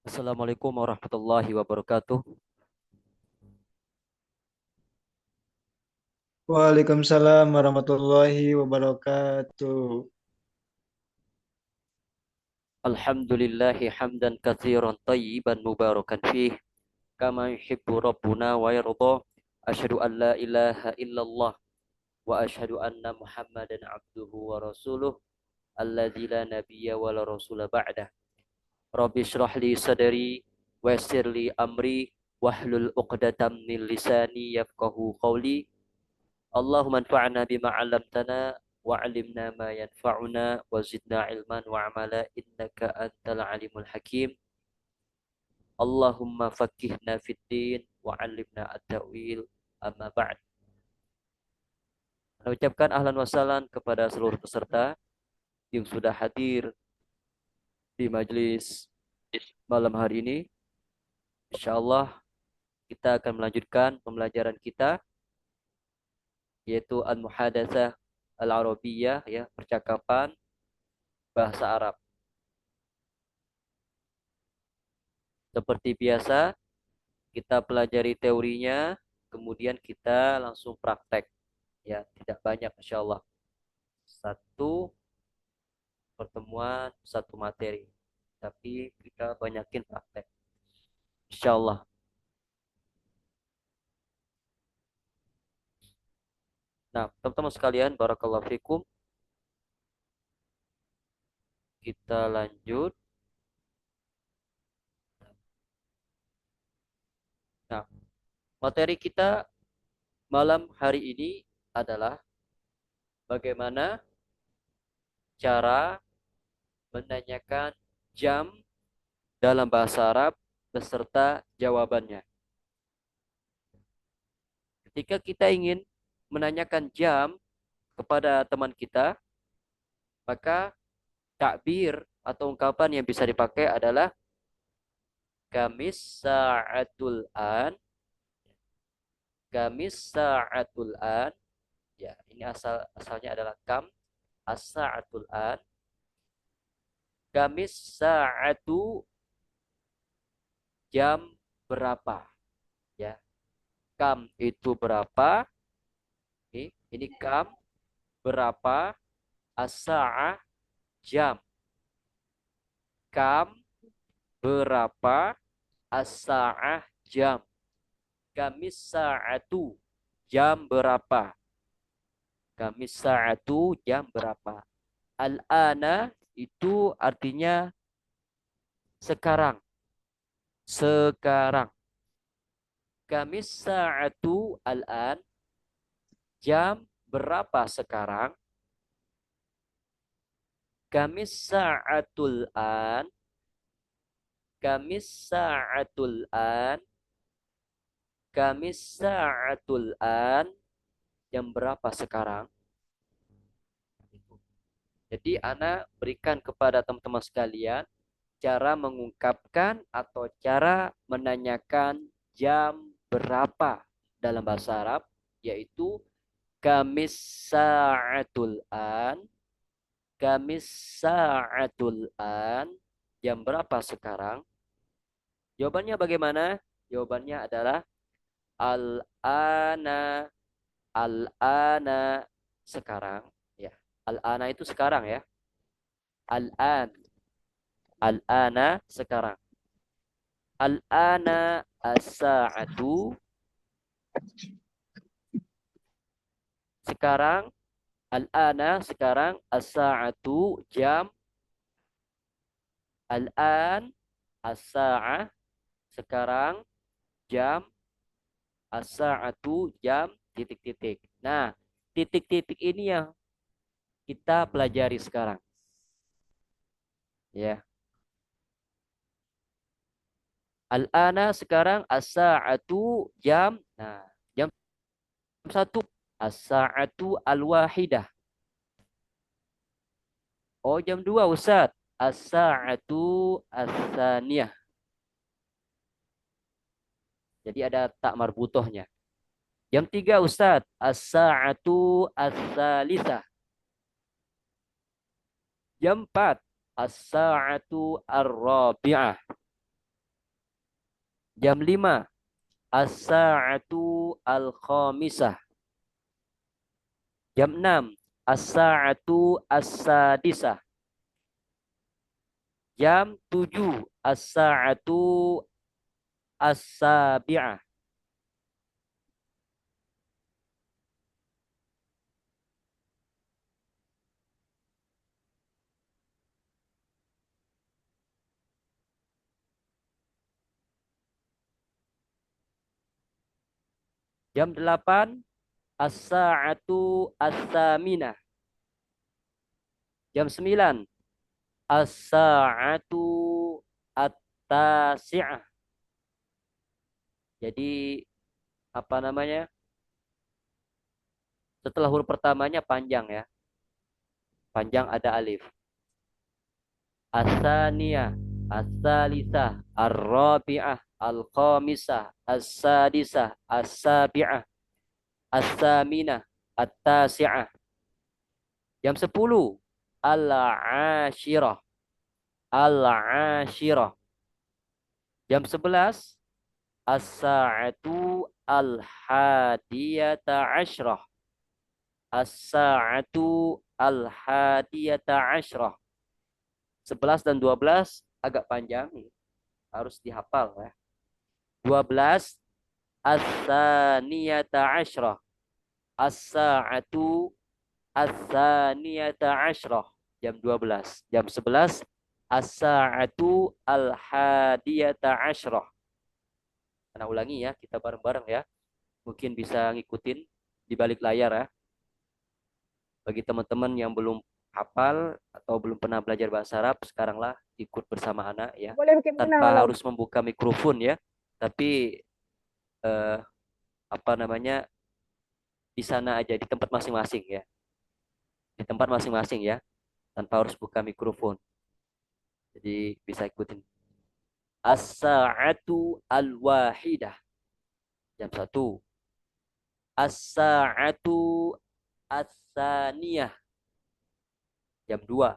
Assalamualaikum warahmatullahi wabarakatuh. Waalaikumsalam warahmatullahi wabarakatuh. Alhamdulillahi hamdan katsiran tayyiban mubarakan fih kama yuhibbu rabbuna wa yarda. Asyhadu an la ilaha illallah wa asyhadu anna Muhammadan abduhu wa rasuluh alladzi la nabiyya wa la rasula ba'dah. Rabbi shrah li sadri wa yassir li amri wahlul 'uqdatam min lisani yafqahu qawli. Allahumma anfa'na bima 'allamtana wa 'allimna ma yanfa'una wa zidna ilman wa amala innaka antal alimul hakim. Allahumma faqihna fid din wa 'allimna at-ta'wil amma ba'd. Saya ucapkan ahlan wa sahlan kepada seluruh peserta yang sudah hadir di majelis malam hari ini. Insyaallah kita akan melanjutkan pembelajaran kita yaitu al-muhadatsah al-arabiyyah, ya, percakapan bahasa Arab. Seperti biasa, kita pelajari teorinya, kemudian kita langsung praktek. Ya, tidak banyak, insya Allah. Satu pertemuan, satu materi. Tapi kita banyakin praktek. Insya Allah. Nah, teman-teman sekalian, barakallahu fikum. Kita lanjut. Nah, materi kita malam hari ini adalah bagaimana cara menanyakan jam dalam bahasa Arab beserta jawabannya. Ketika kita ingin menanyakan jam kepada teman kita, maka takbir atau ungkapan yang bisa dipakai adalah kamis sa'atul an, kamis sa'atul an. Ya, ini asalnya adalah kam as-sa'atul an. Kamis sa'atu, jam berapa? Ya, kam itu berapa? Ini kam berapa? As-sa'ah, jam. Kam berapa? As-sa'ah, jam. Kamis sa'atu, jam berapa? Kamis sa'atu, jam berapa? Al-ana itu artinya sekarang. Sekarang. Kamis sa'atu al-an, jam berapa sekarang? Kamis sa'atul an, kamis sa'atul an, kamis sa'atul an, jam berapa sekarang? Jadi Ana berikan kepada teman-teman sekalian cara mengungkapkan atau cara menanyakan jam berapa dalam bahasa Arab, yaitu kamis sa'atul an, kamis sa'atul an, jam berapa sekarang? Jawabannya bagaimana? Jawabannya adalah al-ana, al-ana, sekarang, ya. Al-ana itu sekarang, ya. Al-an, al-ana, sekarang. Al-ana as-sa'atu, sekarang. Al-ana, sekarang. As-sa'atu, jam. Al-an, as-sa'ah, sekarang. Jam. As-sa'atu, jam, titik-titik. Nah, titik-titik ini yang kita pelajari sekarang. Ya. Al-ana, sekarang. As-sa'atu, jam. Nah, jam satu. As-sa'atu al-wahidah. Oh, jam 2 Ustaz. As-sa'atu as-saniyah. Jadi ada tak marbutohnya. Jam 3 Ustaz. As-sa'atu as-salisah. Jam 4. As-sa'atu ar-rabi'ah. Jam 5, as-sa'atu al-khamisah. Jam 6, as-sa'atu as-sadisah. Jam 7, as-sa'atu as-sabi'ah. Jam 8, as-sa'atu as-saminah. Jam 9, as-sa'atu at-tasi'ah. Jadi apa namanya? Setelah huruf pertamanya panjang ya. Panjang ada alif. As-saniyah, as-salisah, ar-rabi'ah, al-khamisah, as-sadisah, as-sabi'ah, as-saminah, at-tasi'ah. Jam 10, al-ashirah, al-ashirah. Jam 11, as-sa'atu al-hadiyata asyrah, as-sa'atu al-hadiyata asyrah. 11 dan 12 agak panjang, harus dihafal ya. 12, as-saniyata asyrah, as-sa'atu as-saniyata asyrah. Jam 12. Jam 11, as-sa'atu al-hadiyata asyrah. Nah, ulangi ya, kita bareng-bareng ya. Mungkin bisa ngikutin di balik layar ya. Bagi teman-teman yang belum hafal atau belum pernah belajar bahasa Arab, sekaranglah ikut bersama anak ya. Boleh bagaimana Tanpa kalau harus membuka mikrofon ya. Tapi eh, apa namanya, di sana aja, di tempat masing-masing ya. Di tempat masing-masing ya, tanpa harus buka mikrofon. Jadi bisa ikutin. As-sa'atu al-wahidah. Jam 1. As-sa'atu as-saniyah. Jam 2.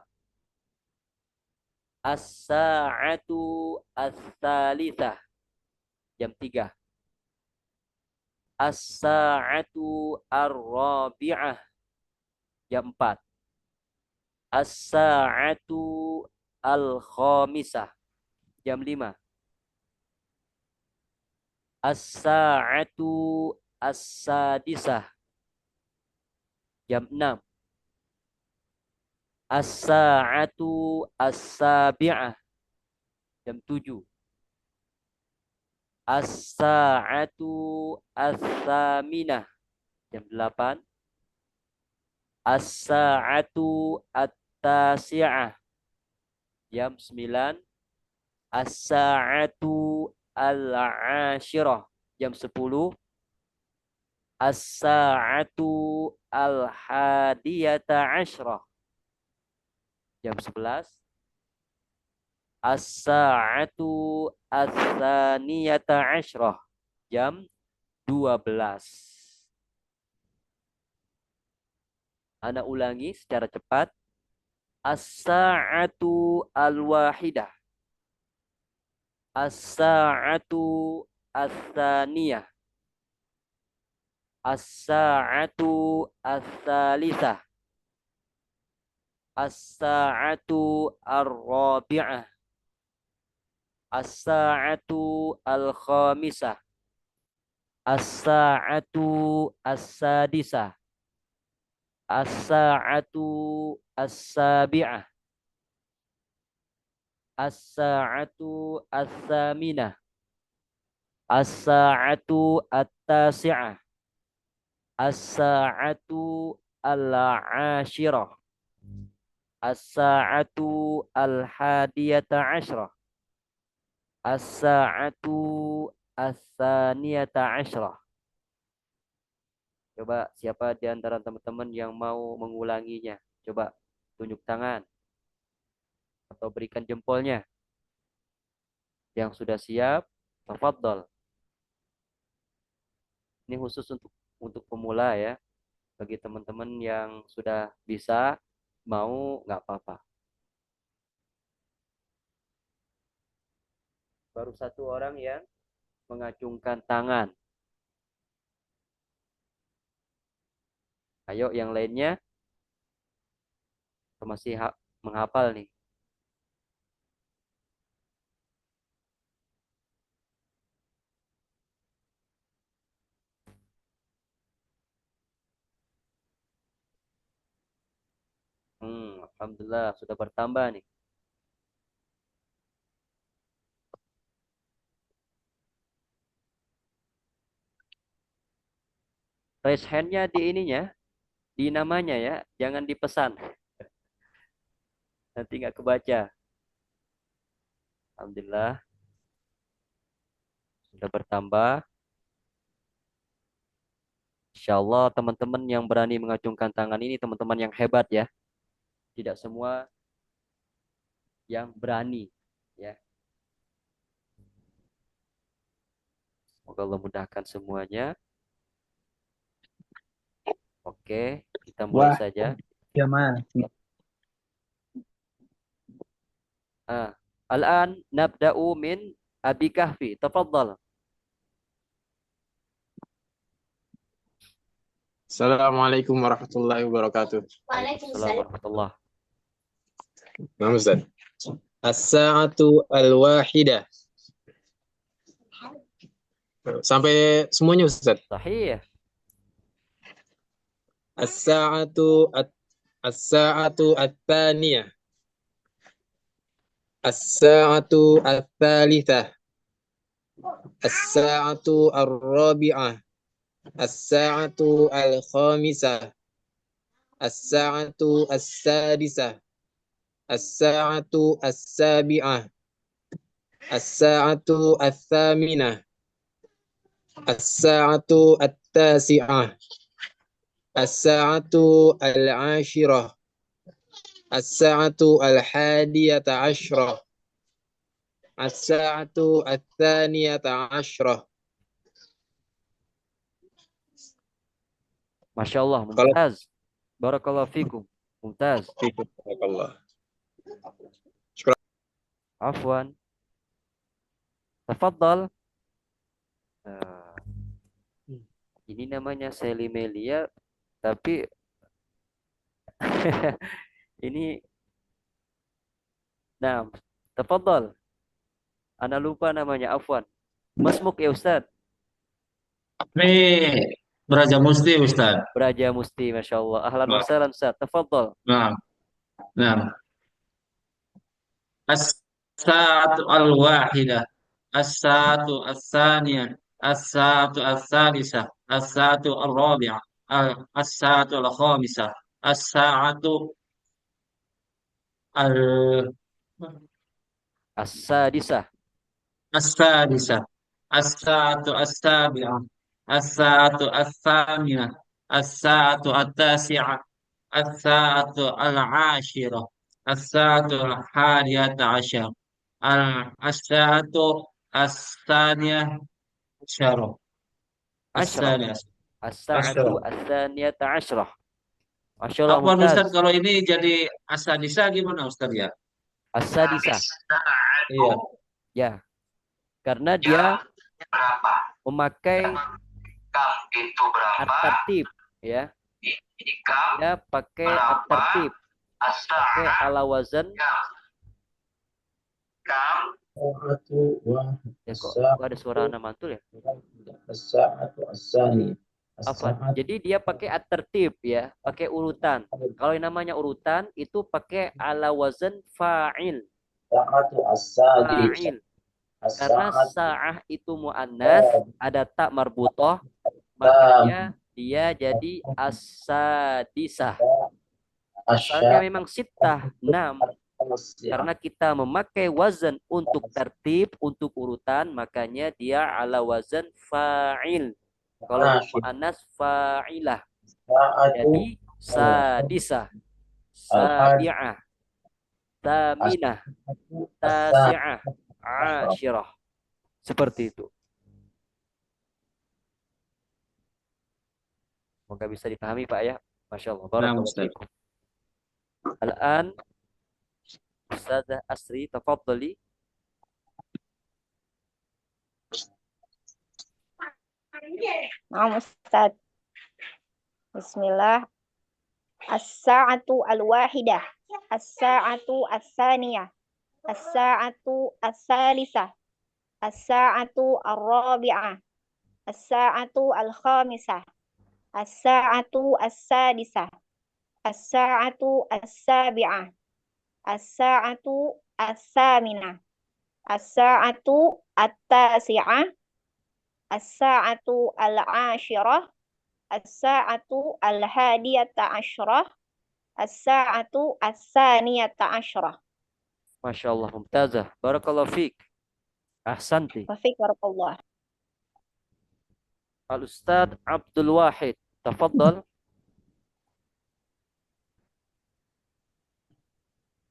As-sa'atu as-salithah. Jam 3. As-sa'atu ar-rabi'ah. Jam 4. As-sa'atu al-khamisah. Jam 5. As-sa'atu as-sadisah. Jam 6. As-sa'atu as-sabi'ah. Jam 7. As-sa'atu as-saminah. Jam 8. As-sa'atu at-tasi'ah. Jam 9. As-sa'atu al-ashirah. Jam 10. As-sa'atu al-hadiyata asyrah. Jam 11. As-sa'atu as-saniyata asyrah. Jam 12. Ana ulangi secara cepat. As-sa'atu al-wahidah. As-sa'atu as-saniyah. As-sa'atu as-salisah. As-sa'atu ar-rabi'ah. As-sa'atu al-khamisah. As-sa'atu as-sadisah. As-sa'atu as-sabi'ah. As-sa'atu as-saminah. As-sa'atu at-tasi'ah. As-sa'atu al-ashirah. As-sa'atu al-hadiyata asyrah. As-sa'atu as-saniyata asyrah. Coba siapa di antara teman-teman yang mau mengulanginya? Coba tunjuk tangan atau berikan jempolnya. Yang sudah siap, tafadhol. Ini khusus untuk pemula ya. Bagi teman-teman yang sudah bisa, mau nggak apa-apa. Baru satu orang yang mengacungkan tangan. Ayo yang lainnya masih menghafal nih. Alhamdulillah sudah bertambah nih. Raise hand-nya di ininya, di namanya ya, jangan dipesan. Nanti nggak kebaca. Alhamdulillah sudah bertambah. Insya Allah teman-teman yang berani mengacungkan tangan ini teman-teman yang hebat ya. Tidak semua yang berani ya. Semoga Allah mudahkan semuanya. Oke, kita mulai Wah, saja. Jamal. Ah, Al-an nabda'u min Abi Kahfi. Tafadhal. Assalamualaikum warahmatullahi wabarakatuh. Waalaikumsalam warahmatullah. Nah, Ustaz. As-sa'atu al-wahidah. Sampai semuanya, Ustaz. Sahih. As-sa'atu as-sa'atu at-thaniyah. As-sa'atu at-thalithah. As-sa'atu ar-rabi'ah. As-sa'atu al-khamisah. As-sa'atu as-sadisah. As-sa'atu as-sabi'ah. As-sa'atu al-thaminah. As-sa'atu at-tasi'ah. As-sa'atu al-ashirah. As-sa'atu al-hadiyata ashrah. As-sa'atu al-thaniyata ashrah. Masya Allah, Kalau mumtaz. Barakallahu fikum. Mumtaz. Allah. Afwan. Tafadhal. Nah, ini namanya Selimelia, tapi ini, nah, tafadhal. Ana lupa namanya, afwan. Masmuk ya Ustaz. Ini Beraja Musti, Ustaz. Braja Musti, Masya Allah. Ahlan wa Nah, sahlan Ustaz. Tafadhal. nah, nah. As-sa'atu al-wahidah, as-sa'atu as-saniyah, as-sa'atu as-salisah, as-sa'atu al-rabi'ah, as-sa'atu al-khamisah, as-sa'atu al- As-sadisah. as-sadisah, as-sa'atu as-sabi'ah, as-sa'atu as-thaminah, as-sa'atu at-tasi'ah, as-sa'atu al-ashirah, as-sa'atu al-hadiyata asyar, as-sa'atu as-thaniyah asyarah, Ashrah. as-thaniyah As-sa'atu asyarah. as-saniyata ashrah. Masya Allah, Apa mumtaz. Ustaz, kalau ini jadi asadisa gimana Ustaz ya? As-sadisah. Iya. Ya, karena dia memakai at-tertib ya. Dia pakai at-tertib, pakai ala wazan. Ya, kok ada suara anak mantul ya? Apa? Jadi dia pakai at-tertib ya, pakai urutan. Kalau yang namanya urutan itu pakai ala wazan fa'il. Fa'il. Karena sa'ah itu mu'annas, ada tak marbutoh, makanya dia jadi as-sadisah. Asalnya memang sittah, 6. Karena kita memakai wazan untuk tertib, untuk urutan, makanya dia ala wazan fa'il. Kalau mu'annas fa'ilah. Jadi sadisah, sabi'ah, taminah, tasi'ah, ashirah. Seperti itu. Semoga bisa dipahami Pak ya. Masya Allah. Nah, Barakallahu Ustaz. fikum. Al-an, Ustazah Asri, tafadhali. Naam Ustaz. Bismillah. As-sa'atu al-wahidah. As-sa'atu as-saniyah. As-sa'atu as-salisah. As-sa'atu ar-rabi'ah. As-sa'atu al-khamisah. As-sa'atu as-sadisah. As-sa'atu as-sabi'ah. As-sa'atu as-saminah. As-sa'atu at-tasi'ah. As-sa'atu al-ashirah. As-sa'atu al-hadiyata asyrah. As-sa'atu as-saniyata asyrah. Masya Allah, mumtazah. Barakallahu fiik. Ahsanti. Wafiq barakallah. Al-Ustadz Abdul Wahid. Tafadhal.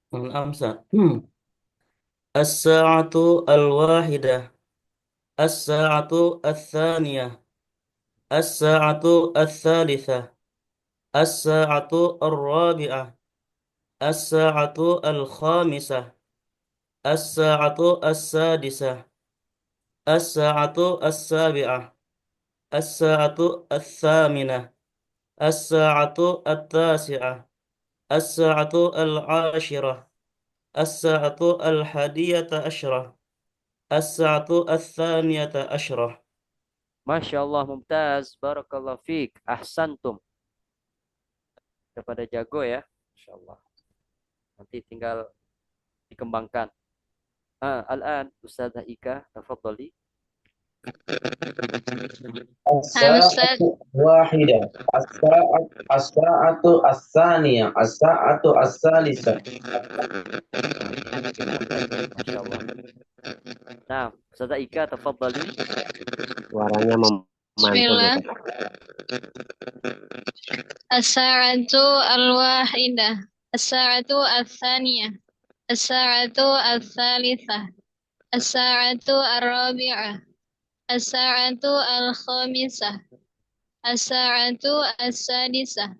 الأمثلة الساعة الواحدة الساعة الثانية الساعة الثالثة الساعة الرابعة الساعة الخامسة الساعة السادسة الساعة السابعة الساعة الثامنة الساعة التاسعة الساعة العاشرة الساعة الحادية عشرة الساعة الثانية عشرة. Masya Allah, mumtaz. Barakallahu fiik. Ahsantum. Udah pada jago ya. Masya Allah. Nanti tinggal dikembangkan. Al-an, Ustazah Ika. Tafadhali. الساعة واحدة الساعة الثانية الساعة الثالثة. Masya Allah. Nah, Ustazah Ika. Tafadhali. Suaranya memantul. Bismillah. As-sa'atu al-wahidah. As-sa'atu al-thaniyah. As-sa'atu al-thalithah. As-sa'atu al-rabi'ah. As-sa'atu al-khamisah. As-sa'atu as-sadisah.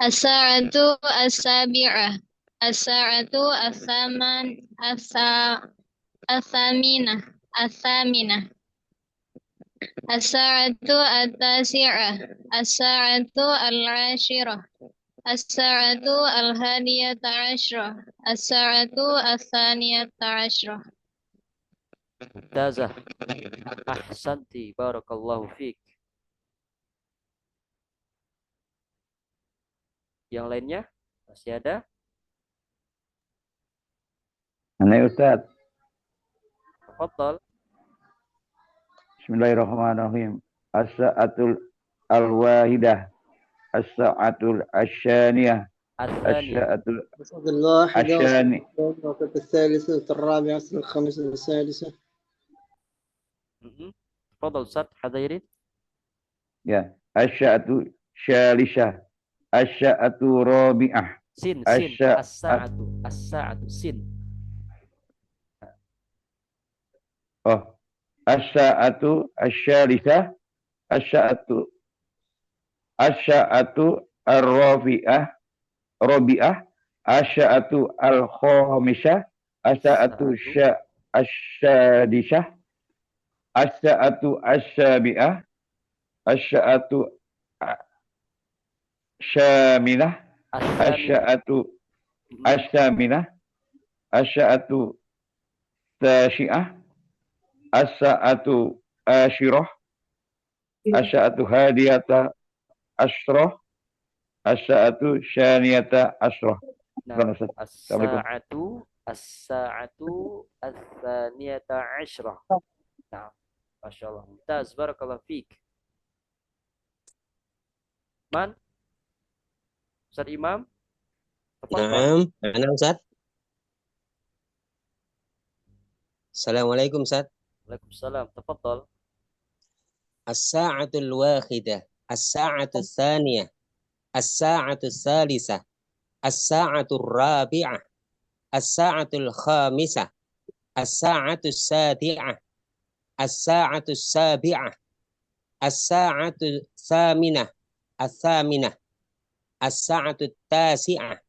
As-sa'atu as-sabi'ah. As-sa'atu as-thaminah. As-thaminah. As-sa'atu at-tasi'ah. As-sa'atu al-ashirah. As-sa'atu al-hadiyata asyrah. As-sa'atu al-thaniyata asyrah. Mumtazah. Ahsanti. Barakallahu fiik. Yang lainnya? Masih ada? Ana Ustaz. Tafadhal. Bismillahirrahmanirrahim. As-sa'atul al-wahidah. As-sa'atul asyaniyah. Al-thaniyah. As-sa'atul الواحدة asyani. والسادسة الثالثة الرابعة الخامسة السادسة. Tafadhal Ustaz Hadzairin. Ya. As-sa'atu syalisah. As-sa'atu rabi'ah. Sin. As-sa'at. As-sa'atu. As-sa'atu. Sin. Oh. As-sa'atu asyalisah. As-sa'atu ar-rabi'ah. Rabi'ah. As-sa'atu al-khamisah. As-sa'atu as-sadisah. As-sa'atu as-sabi'ah. As-sa'atu syaminah. As-sa'atu as-saminah. As-sa'atu tasyi'ah. As-sa'atu asyirah. As-sa'atu hadiyata asyrah. As-sa'atu syaniyata asyrah. Nah, Assalamualaikum. as-sa'atu as-thaniyata asyrah. Nah, Masya Allah. Mumtaz. Barakallahu fiik. Man? Ustaz Imam? Tafadhal. Naam, ana Ustaz. Assalamualaikum Ustaz. Waalaikumsalam. Tafadhal. الساعة الواحدة الساعة الثانية الساعة الثالثة الساعة الرابعة الساعة الخامسة الساعة السابعة الساعة السابعة الساعة الثامنة الساعة التاسعة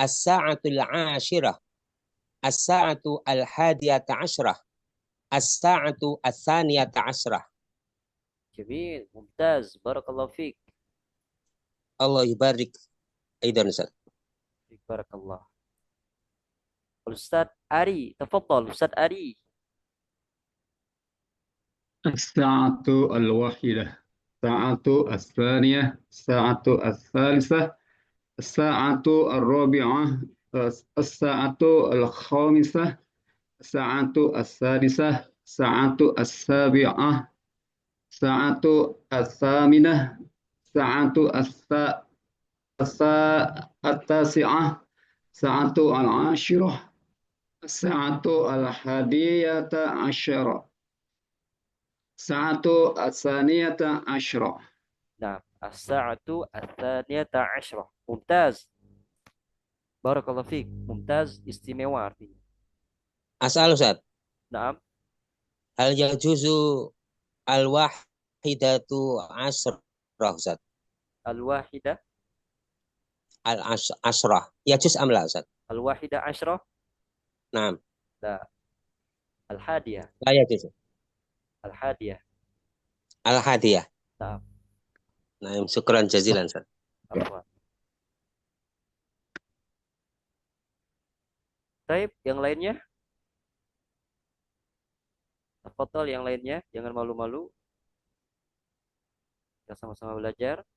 الساعة العاشرة الساعة الحادية عشرة الساعة الثانية عشرة. Jamil, mumtaz, barakallahu fiik. Allah yubarik. Aidan Ustaz. Barakallah. Ustaz Ari, tafadhal Ustaz Ari. الساعة الواحدة الساعة الثانية الساعة الثالثة الساعة الرابعة الساعة الخامسة الساعة السادسة الساعة السابعة الساعة الثامنة الساعة التاسعة الساعة العاشرة الساعة الحادية عشرة الساعة الثانية عشرة. Nah, as-sa'atu ats-tsaniyata 'asyrah. Mumtaz. Barakallahu fiik. Mumtaz, istimewa artinya. Asal Ustaz. Naam. Hal yajuzu al-wahidatu asrah Ustaz. Al-wahidah. Al-asrah. Yajuz amla Ustaz. Al-wahidah 'asyrah. Naam. La. Al-hadiyah. La yajuz. Al-hadiyah. Al-hadiyah. Naam. Naam, syukran jazilan Ustaz. Afwan. Baik, yang lainnya? Tafadhal yang lainnya, jangan malu-malu. Kita sama-sama belajar.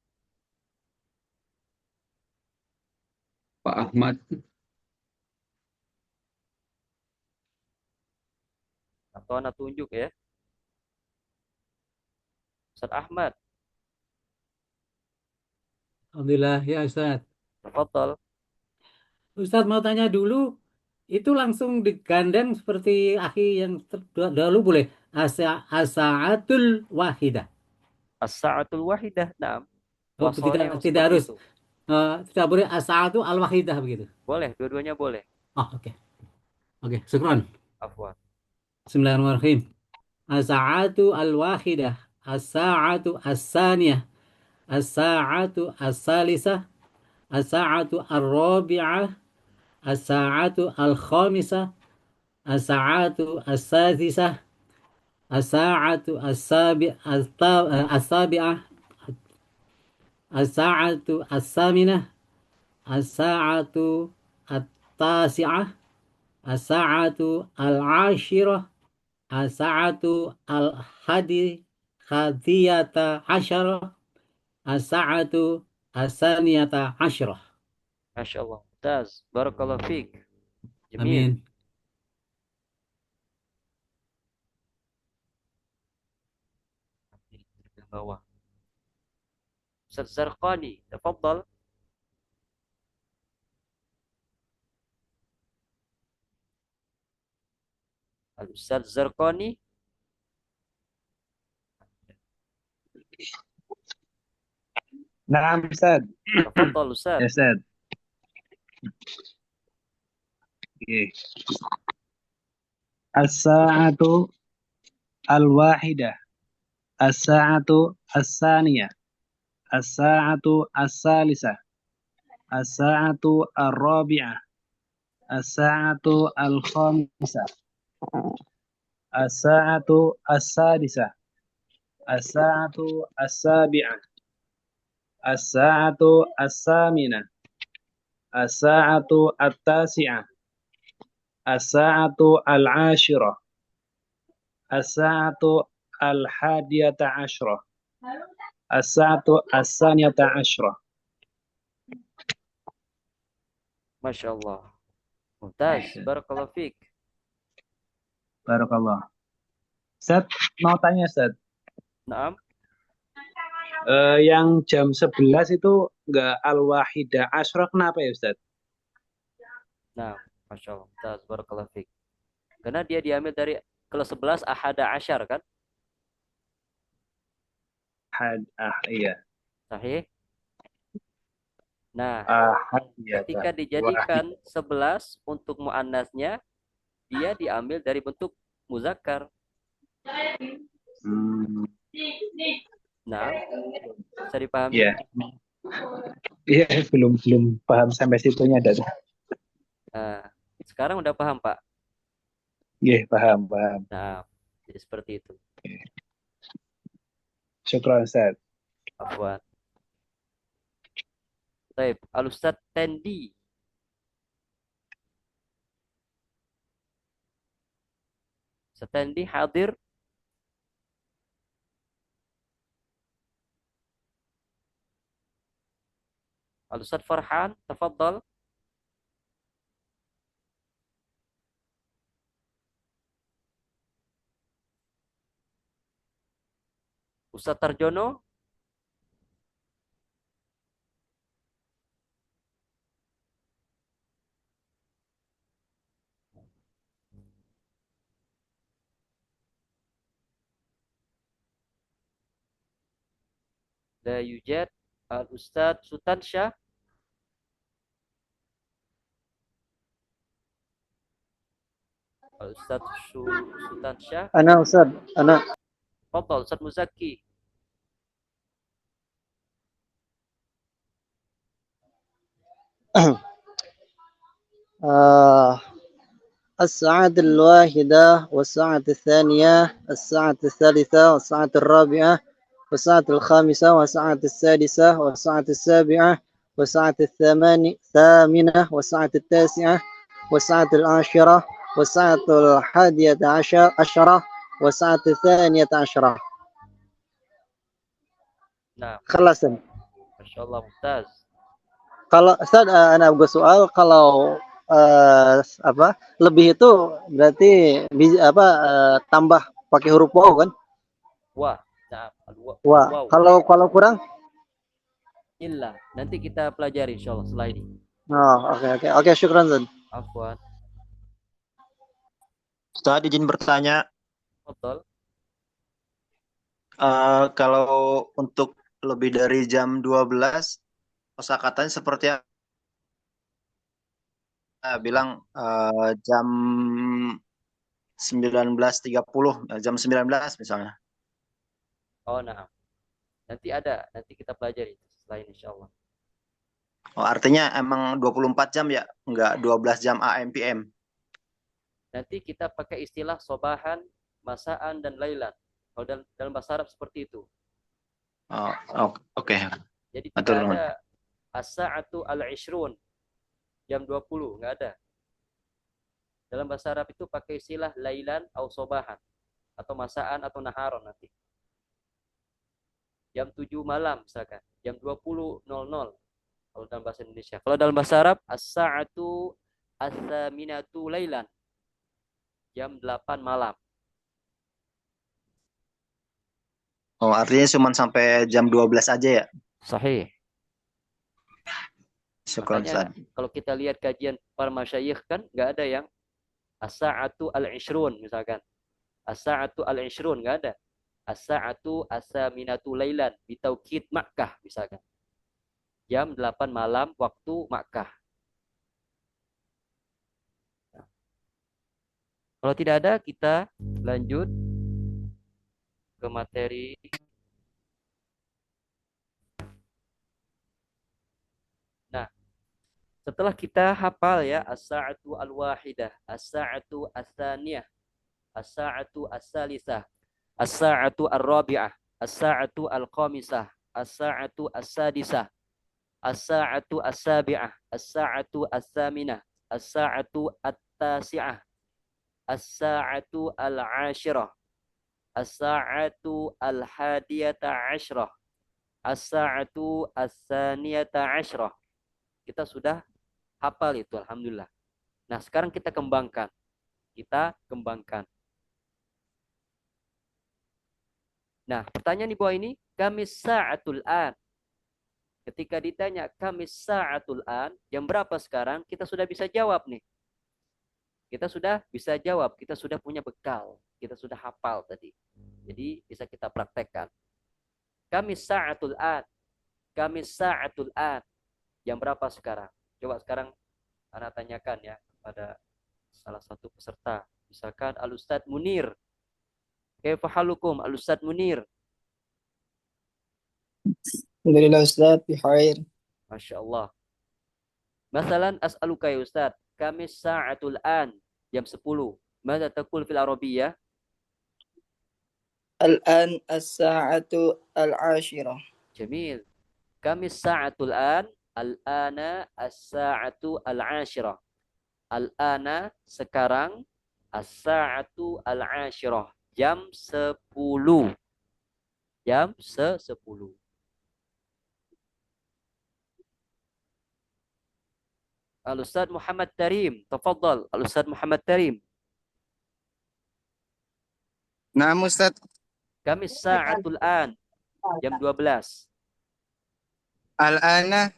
Pak Ahmad. Atau anak tunjuk ya. Ustaz Ahmad. Alhamdulillah ya Ustaz. Tafadhal. Ustaz mau tanya dulu, itu langsung digandeng seperti akhi yang dahulu boleh? As-sa'atul wahidah. As-sa'atul wahidah. Naam. Oh, Wasalnya tidak seperti harus. itu. Tidak boleh as-sa'atu al-wahidah begitu. Boleh, dua-duanya boleh. Oh, oke. Oke, syukran. Afwan. Bismillahirrahmanirrahim. As-sa'atu al-wahidah, as-sa'atu as-saniyah, as-sa'atu as-salisah, as-sa'atu ar-rabi'ah, as-sa'atu al-khamisah, as-sa'atu as-sadisah, as-sa'atu as-sabi'ah, as-sa'atu as-saminah, as-sa'atu at-tasi'ah, as-sa'atu al-ashirah, as-sa'atu al-hadiyata asyarah, as-sa'atu as-saniyata asyarah. Masya Allah. Mumtaz. Barakallahu fiik. Jamil. Amin. Ke bawah. Ustaz Zarqani, tafadhal. Al-Ustaz Zarqani. Naam Ustaz. Tafadhal Ustaz. Ya Ustaz. Oke. As-sa'atu al-wahidah. As-sa'atu as-saniyah. As-sa'atu as-salisah. As-sa'atu ar-rabi'ah. As-sa'atu al-khamisah. As-sa'atu as-sadisah. As-sa'atu as-sabi'ah. As-sa'atu as-saminah. As-sa'atu at-tasi'ah. As-sa'atu al-ashirah. As-sa'atu al-hadiyata asyrah. As-sa'atu as-saniyata asyrah. Masya Allah. Mumtaz. Barakallahu fiik. Barakallah. Ustaz, mau tanya Ustaz. Naam. Yang jam 11 itu enggak al-wahidah asyrah, kenapa ya Ustaz? Nah, Masya Allah. Mumtaz. Barakallahu fiik. Karena dia diambil dari kelas 11 ahada asyar kan? Iya. Sahih. Nah, Iya, ketika dijadikan 11 untuk muannasnya, dia diambil dari bentuk muzakkar. Nah, bisa dipahami? Iya. Iya, belum paham sampai situnya ada. Nah, sekarang udah paham, Pak? Iya, paham. Nah, jadi seperti itu. Syukran Ustaz. Afwan. Baik, Al-Ustaz Tendi. Ustaz Tendi hadir? Al-Ustaz Farhan, tafadhal. Ustaz Tarjono? La yujad. Al-Ustaz Sutansyah? Al-Ustaz Sutansyah? أنا أستاذ أنا Tafadhal, Ustaz Muzaki. الساعة الواحدة والساعة الثانية الساعة الثالثة والساعة الرابعة والساعة الخامسة والساعة السادسة والساعة السابعة والساعة الثامنة والساعة التاسعة والساعة العاشرة والساعة الحادية عشرة والساعة الثانية عشرة. Nah, خلاص. Masya Allah, Mumtaz. Kalau Ustaz, Ana buka soal, kalau lebih itu berarti tambah pakai huruf waw kan? Wah, nah, Wah. wow. Kalau kurang? Illa. Nanti kita pelajari insya Allah setelah ini. Oh, oke, syukran Zan. Afwan. Ustaz izin bertanya, Betul. kalau untuk lebih dari jam 12 kosakatanya seperti apa? Bilang jam 19.30, jam 19 misalnya. Oh, nah. Nanti kita pelajari setelah ini insya Allah. Oh, artinya emang 24 jam ya, enggak 12 jam AM PM. Nanti kita pakai istilah sobahan, masaan, dan lailan. Kalau dalam bahasa Arab seperti itu. Oh, oke. Jadi tidak ada as-sa'atu al-ishrun, jam 20, nggak ada. Dalam bahasa Arab itu pakai istilah lailan atau sobahan, atau masaan atau naharon nanti. Jam 7 malam misalkan, jam 20.00 kalau dalam bahasa Indonesia. Kalau dalam bahasa Arab, as-sa'atu as-saminatu lailan, jam 8 malam. Oh, artinya cuma sampai jam 12 aja ya? Sahih. Syukur, Makanya kalau kita lihat kajian para masyayikh kan nggak ada yang as-sa'atu al-ishrun misalkan. As-sa'atu al-ishrun nggak ada. As-sa'atu as-saminatu lailan bitaukid Makkah misalkan. Jam 8 malam waktu Makkah. Nah. Kalau tidak ada kita lanjut ke materi. Nah, setelah kita hafal ya as-sa'atu al-wahidah, as-sa'atu as-tsaniyah, as-sa'atu as-salisah, as-sa'atu ar-rabi'ah, as-sa'atu al-khamisah, as-sa'atu as-sadisah, as-sa'atu as-sabi'ah, as-sa'atu as-tsaminah, as-sa'atu at-tasi'ah, as-sa'atu al-'ashirah, as-sa'atu al-hadiyata 'ashrah, as-sa'atu as-tsaniyata 'ashrah. Kita sudah hafal itu, alhamdulillah. Nah, sekarang kita kembangkan. Nah, pertanyaan di bawah ini, kamis sa'atul an. Ketika ditanya kamis sa'atul an, jam berapa sekarang? Kita sudah bisa jawab nih. Kita sudah bisa jawab, kita sudah punya bekal, kita sudah hafal tadi. Jadi bisa kita praktekkan. Kamis sa'atul an. Kamis sa'atul an. Jam berapa sekarang? Coba sekarang Anda tanyakan ya pada salah satu peserta. Misalkan Al-Ustaz Munir. Kaifa halukum Al-Ustaz Munir? Alhamdulillah Ustaz, bikhair. Masya Allah. Masalan as'aluka ya Ustaz. Kamis sa'atul an. Jam 10. Mada taqul fil Arabiyyah? الآن الساعة العاشرة. جميل. كم الساعة الآن؟ الآن الساعة العاشرة. الآن sekarang as-sa'atu al-ashirah. Jam 10. Jam 10. Al-Ustaz Muhammad Tarim, tafadhal. Al-Ustaz Muhammad Tarim. نعم أستاذ. Kami sa'atul an. Jam 12. الآن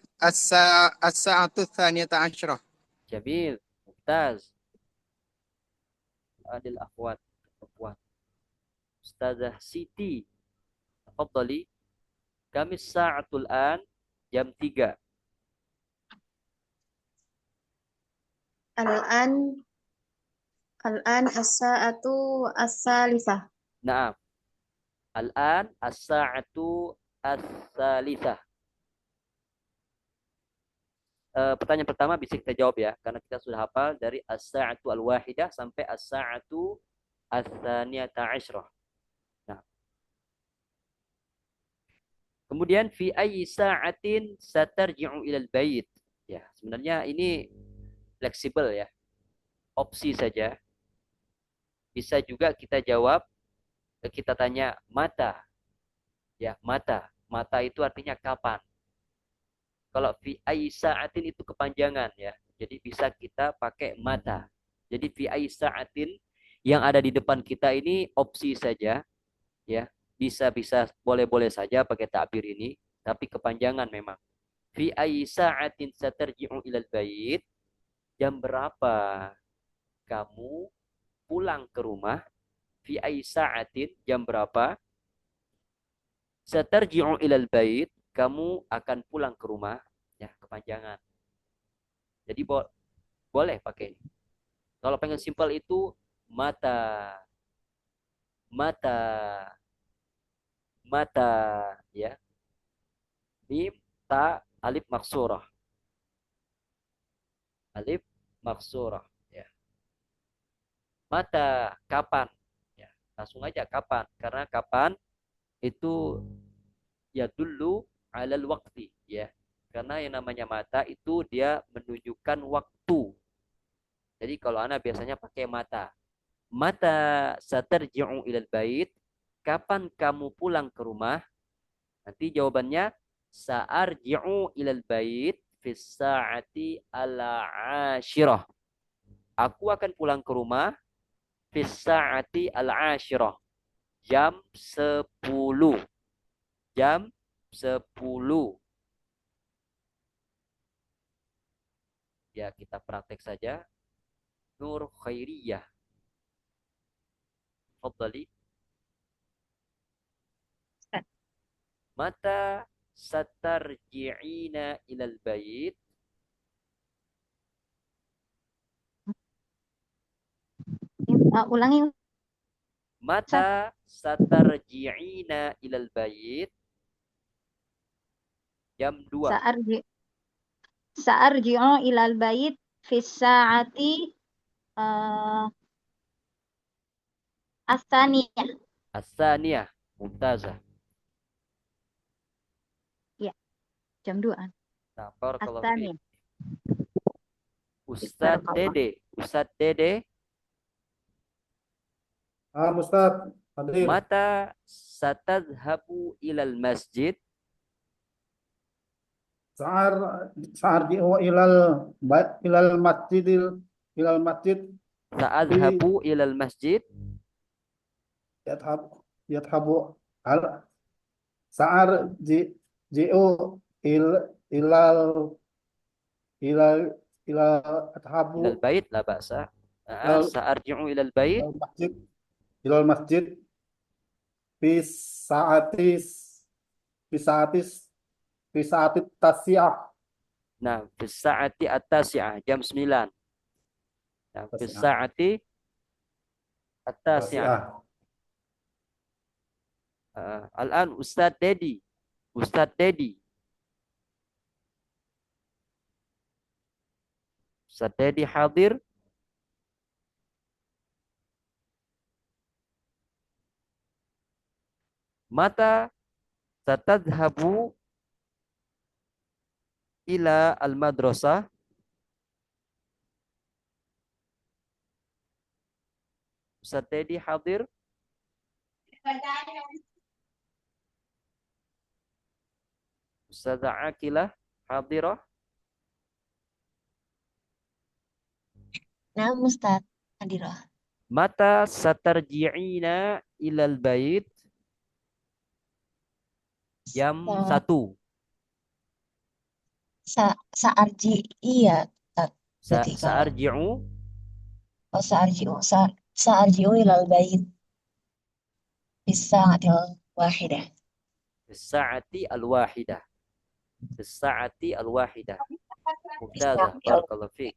الساعة الثانية عشرة. Jamil. Mumtaz. Adil akhwat. Ustazah Siti. Tafadhali. Kami sa'atul an. Jam 3. الآن الساعة الثالثة. Naam. Al-an as-sa'atu as-salithah. Pertanyaan pertama bisa kita jawab ya, karena kita sudah hafal dari as-sa'atu al-wahidah sampai as-sa'atu as-tsaniyata asyrah. Nah. Kemudian fi ayyi sa'atin satarji'u ilal bait. Ya, sebenarnya ini fleksibel ya. Opsi saja. Bisa juga kita jawab, kita tanya mata. Ya, mata. Mata itu artinya kapan. Kalau fi ayyi sa'atin itu kepanjangan ya. Jadi bisa kita pakai mata. Jadi fi ayyi sa'atin yang ada di depan kita ini opsi saja ya. Bisa boleh-boleh saja pakai takbir ini, tapi kepanjangan memang. Fi ayyi sa'atin satarji'u ilal bait. Jam berapa kamu pulang ke rumah? Fi ayyi sa'atin, jam berapa? Satarji'u ilal bait, kamu akan pulang ke rumah. Ya, kepanjangan. Jadi boleh pakai ini. Kalau pengen simpel itu mata. Mata. Mata. Ya. Mim, ta, alif maksurah. Alif maksurah. Ya. Mata, kapan? Ya. Langsung aja kapan. Karena kapan itu ya dulu alal waqti. Ya. Karena yang namanya mata itu dia menunjukkan waktu. Jadi kalau anak biasanya pakai mata. Mata satarji'u ilal bait. Kapan kamu pulang ke rumah? Nanti jawabannya sa'arji'u ilal bait fis sa'ati al-ashirah. Aku akan pulang ke rumah fis sa'ati al-ashirah. Jam 10. Jam 10. Ya, kita praktek saja. Nur Khairiyah. Fadhali. Mata satarji'ina ilal bait? Ulangi. Mata satarji'ina ilal bait? Jam 2. Sa'arji'u ilal bait fi sa'ati as-tsaniyah. As-tsaniyah. Mumtazah. Ya, jam 2. Nah, barakallahu As-tsaniyah. fiik. Ustaz Dede. Ustaz Dede. Ustaz, hadir. Mata satadhabu ilal masjid? Sa'arji'u ilal masjid. Sa'adhabu ilal masjid? Yadhabu sa'arji'u ilal adhabu Ilal bait la ba'sa. Sa'arji'u ilal bait? ilal masjid fi sa'ati tasi'ah. Nah, fi sa'ati at-tasi'ah, jam 9. Nah, fi sa'ati at-tasi'ah. Al-an Ustaz Dedi. Ustaz Dedi. Ustaz Dedi hadir? Mata satadhabu ila al-madrasah? Ustaz Teddy hadir? Ustazah Akilah hadirah? Nah, Ustaz Hadirah. Mata satarji'ina ilal bait? Jam 1. Sa'arji iya, Ustaz. Berarti kalau Sa'arji'u sa'arji'u ilal bait bisa'atil wahidah. Sa'ati al-wahidah. Sa'ati al-wahidah. Mumtazah. Barakallahu fiik.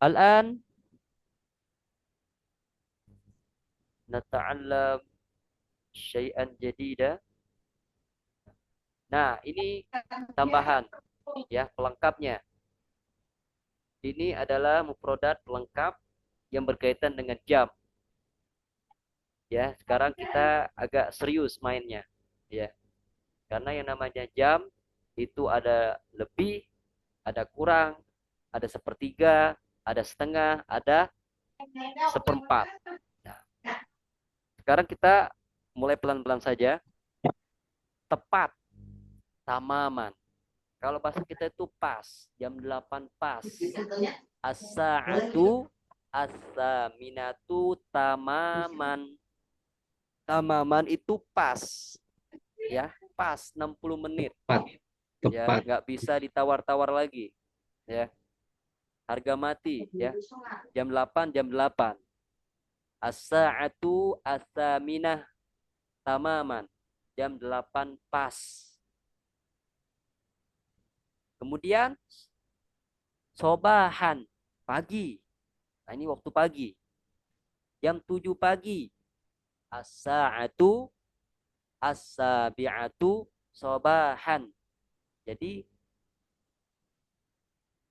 Al-an nata'allam syai'an jadida. Nah, ini tambahan ya, pelengkapnya. Ini adalah mufradat pelengkap yang berkaitan dengan jam. Ya, sekarang kita agak serius mainnya, ya. Karena yang namanya jam itu ada lebih, ada kurang, ada sepertiga, ada setengah, ada seperempat. Nah, sekarang kita mulai pelan-pelan saja. Tepat, tamaman. Kalau bahasa kita itu pas, jam 8 pas. As-sa'atu as-saminatu tamaman. Tamaman itu pas. Ya, pas 60 menit. Ya, Tepat. nggak bisa ditawar-tawar lagi. Ya. Harga mati, ya. Jam 8, jam 8. As-sa'atu as-saminah tamaman. Jam 8 pas. Kemudian sobahan, pagi. Nah, ini waktu pagi. Jam 7 pagi. As-sa'atu as-sabi'atu sobahan. Jadi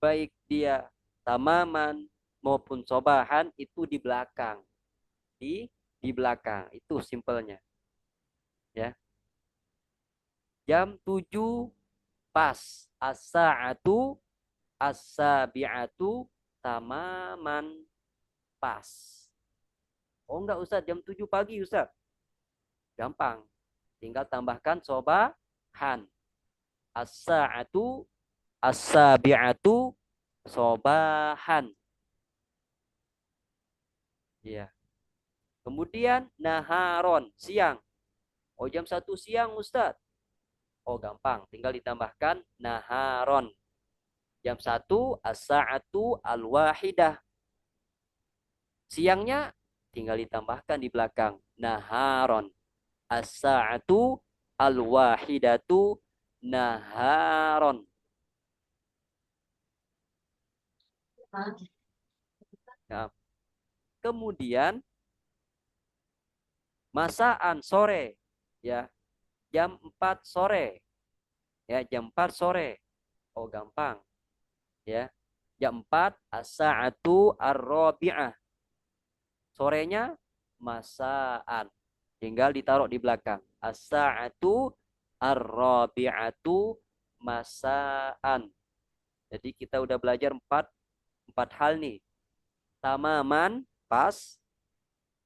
baik dia tamaman maupun sobahan itu di belakang. Di belakang. Itu simpelnya. Ya. Jam 7 pas. As-sa'atu as-sabi'atu tamaman pas. Oh enggak Ustaz, jam 7 pagi Ustaz. Gampang. Tinggal tambahkan sobahan. As-sa'atu as-sabi'atu sobahan. Ya. Kemudian naharon, siang. Oh jam 1 siang Ustaz. Oh gampang, tinggal ditambahkan naharon. Jam 1 as-sa'atu al-wahidah. Siangnya tinggal ditambahkan di belakang naharon. As-sa'atu al-wahidatu naharon. Nah, kemudian masaan sore, ya, jam 4 sore, ya, jam 4 sore. Oh gampang, ya, jam 4 as-sa'atu ar-rabi'ah. Sorenya masaan, tinggal ditaruh di belakang. As-sa'atu ar-rabi'atu masaan. Jadi kita udah belajar empat hal nih. Tamaman, pas.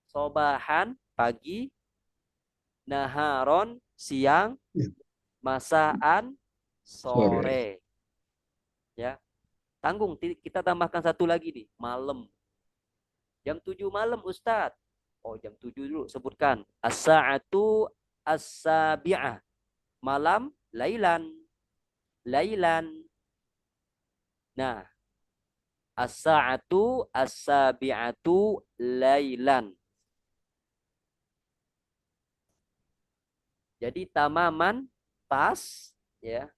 Sobahan, pagi. Naharon, siang. Masaan, sore. Ya. Tanggung, kita tambahkan satu lagi nih, malam. Jam 7 malam Ustadz. Oh jam 7 dulu sebutkan. As-sa'atu as-sabi'ah. Malam, lailan. Lailan. Nah, as-sa'atu as-sabi'atu lailan. Jadi tamaman pas, ya.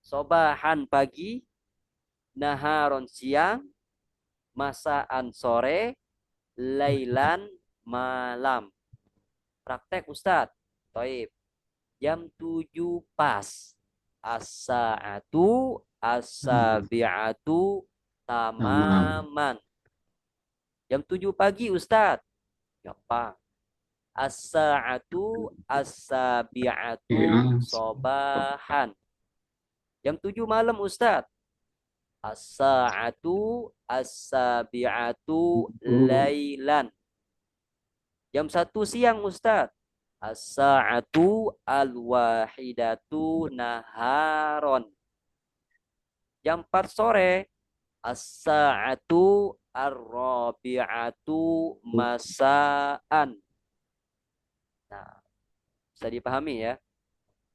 Sobahan pagi, naharon siang, masaan sore, lailan malam. Praktek Ustadz. Taib. Jam 7 pas. As-sa'atu as-sabi'atu tamaman. Jam 7 pagi Ustaz. Gampang. As-sa'atu as-sabi'atu sobahan. Jam 7 malam Ustaz. As-sa'atu as-sabi'atu lailan. Jam 1 siang Ustaz. As-sa'atu al-wahidatu naharon. Jam 4 sore. As-sa'atu ar-rabi'atu masaan. Nah, bisa dipahami ya.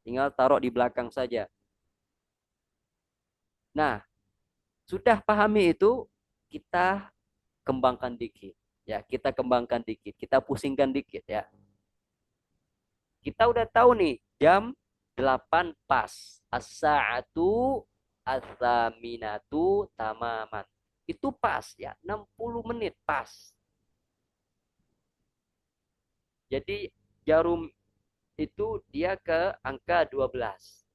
Tinggal taruh di belakang saja. Nah, sudah pahami itu, kita kembangkan dikit. Ya, kita kembangkan dikit. Kita pusingkan dikit ya. Kita udah tahu nih, jam 8 pas. As-sa'atu as-saminatu tamaman. Itu pas ya, 60 menit pas. Jadi jarum itu dia ke angka 12.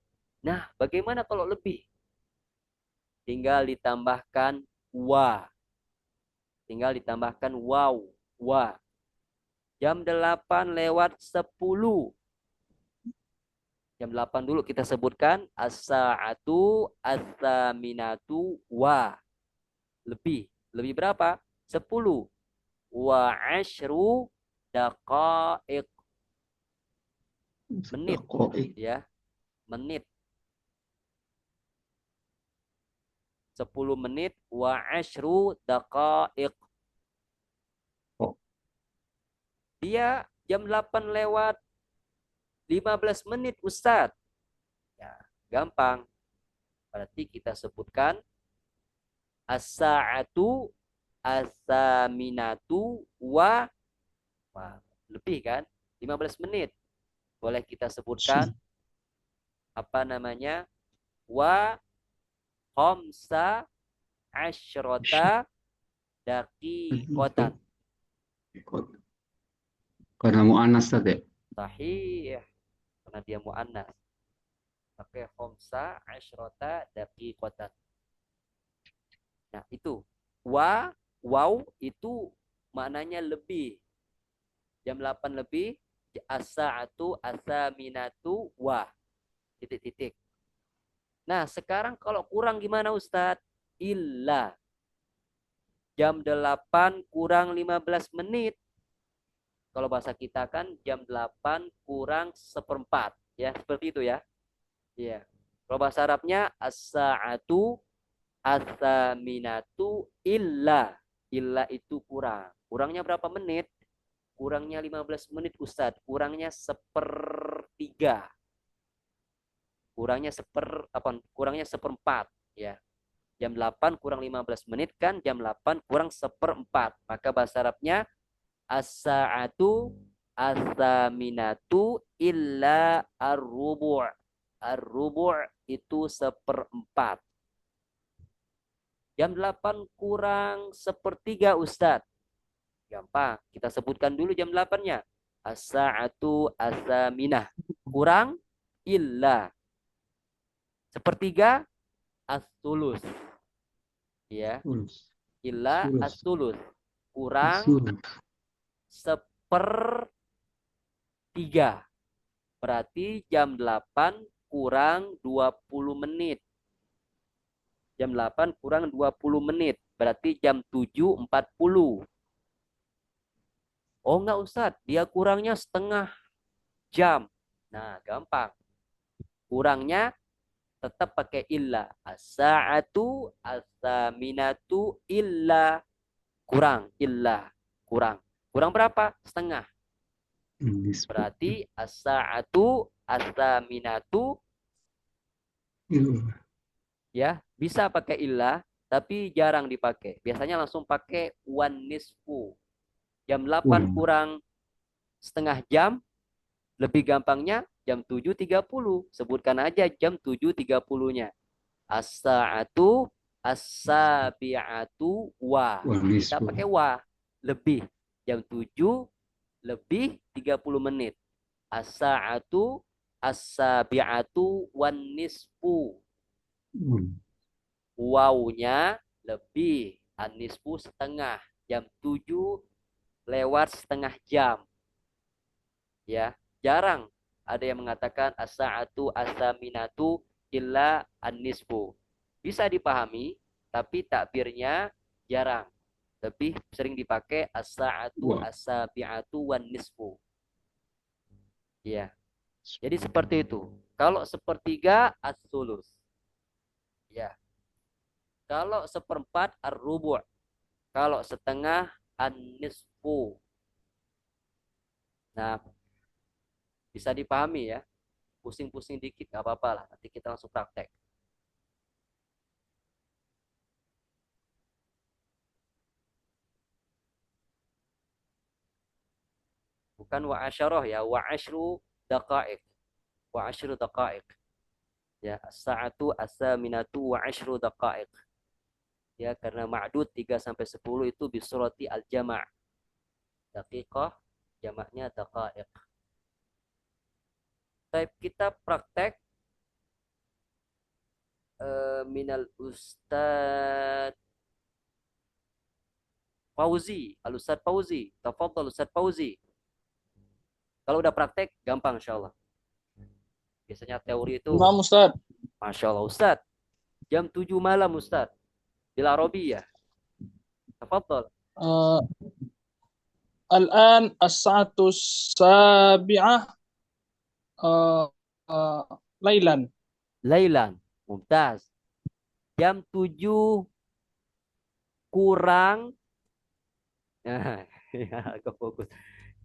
Nah, bagaimana kalau lebih? Tinggal ditambahkan wa. Tinggal ditambahkan waw. Wa. Jam 8 lewat 10. Jam 8 dulu kita sebutkan. As-sa'atu as-saminatu wa. Lebih. Lebih berapa? 10. Wa ashru daqaiq. Menit. Ya. Menit. 10 menit wa ashru daqaiq. Dia jam 8 lewat 15 menit Ustaz. Ya, gampang. Berarti kita sebutkan as-sa'atu as-saminatu wa. Wah, lebih kan? 15 menit. Boleh kita sebutkan apa namanya? Wa khamsa asyrota daqiqatan. Karena mu'annas tadi. Sahih. Karena dia mu'annas. Pakai khamsa asyrota daqiqatan. Nah, itu. Wa, waw itu maknanya lebih. Jam 8 lebih. As-sa'atu as-saminatu wa. Titik-titik. Nah, sekarang kalau kurang gimana Ustadz? Illa. Jam 8 kurang 15 menit. Kalau bahasa kita kan jam 8 kurang 1/4. Ya, seperti itu ya. Iya. Kalau bahasa Arabnya as-sa'atu as-saminatu illa. Illa itu kurang. Kurangnya berapa menit? Kurangnya 15 menit Ustadz. Kurangnya 1/3. Kurangnya 1/4 ya. Jam 8 kurang 15 menit kan jam 8 kurang 1/4. Maka bahasa Arabnya as-sa'atu as-saminatu illa ar-rubu'. Ar-rubu' itu 1/4. Jam 8 kurang 1/3 Ustadz. Gampang. Kita sebutkan dulu jam 8-nya. As-sa'atu as-saminah. Kurang illa. 1/3 as-sulus. Ya. Illa as-sulus. Kurang 1/3. Berarti jam 8 kurang 20 menit. Jam 8 kurang 20 menit. Berarti jam 7.40. Oh enggak Ustadz, dia kurangnya setengah jam. Nah, gampang. Kurangnya tetap pakai illa. As-sa'atu as-saminatu illa. Kurang, illa. Kurang. Kurang berapa? Setengah. Berarti as-sa'atu as-saminatu. Ya, bisa pakai illa, tapi jarang dipakai. Biasanya langsung pakai wan nisfu. Jam 8 kurang setengah jam. Lebih gampangnya jam 7.30. Sebutkan aja jam 7.30-nya. As-sa'atu as-sabi'atu wa. Kita pakai wa. Lebih. Jam 7 lebih 30 menit. As-sa'atu as-sabi'atu wan nisfu. Wawunya lebih, an-nisfu setengah. Jam 7 lewat setengah jam. Ya, jarang ada yang mengatakan as-sa'atu as-saminatu illa an-nisfu. Bisa dipahami, tapi takbirnya jarang. Lebih sering dipakai as-sa'atu as-sabi'atu wan nisfu. Ya. Jadi seperti itu. Kalau sepertiga as-sulus. Ya. Kalau seperempat ar-rubu'. Kalau setengah an-nisfu. Nah, bisa dipahami ya. Pusing-pusing dikit gak apa-apa lah. Nanti kita langsung praktek. Bukan wa asyarah ya, wa asyru daqa'iq. Wa asyru daqa'iq. Ya, as-sa'atu as-saminatu wa asyru daqa'iq. Ya, karena ma'dud 3 sampai 10 itu bisurati al-jama'. Daqiqah jamaknya daqa'iq. Baik, kita praktek minal Ustad Fauzi, Al-Ustad Fauzi. Tafadhal Ustad Fauzi. Kalau udah praktek, gampang insya Allah. Biasanya teori itu. Nah, Ustaz. Masya Allah, Ustaz. Jam 7 malam, Ustaz. Bil Arabiyah. Tafadhal. Al-an as-sa'atu sabi'ah lailan. Lailan. Mumtaz. Jam 7 kurang. Agak fokus.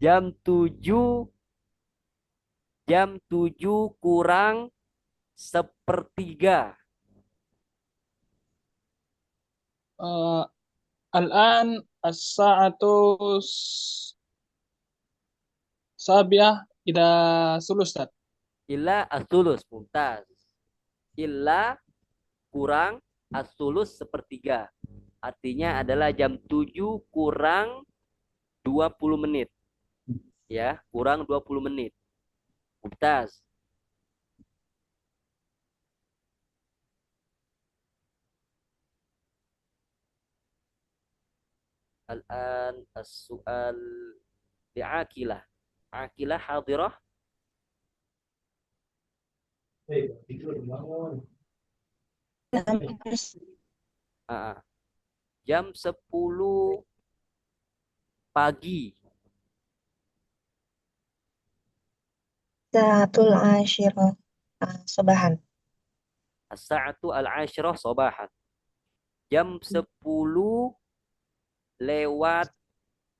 Jam 7 kurang sepertiga. Al-an as-sa'atu sabi'ah ila sulus, Ustaz. Illa as-sulus, mumtaz. Illa kurang as-sulus sepertiga. Artinya adalah jam 7 kurang 20 menit. Ya, kurang 20 menit. Mumtaz. Al-an as-su'al li'akilah. Akilah hadirah. Jam 10 pagi. Sa'atul asyirah sobahan. As-sa'atu al-asyrah sobahan. Jam 10 lewat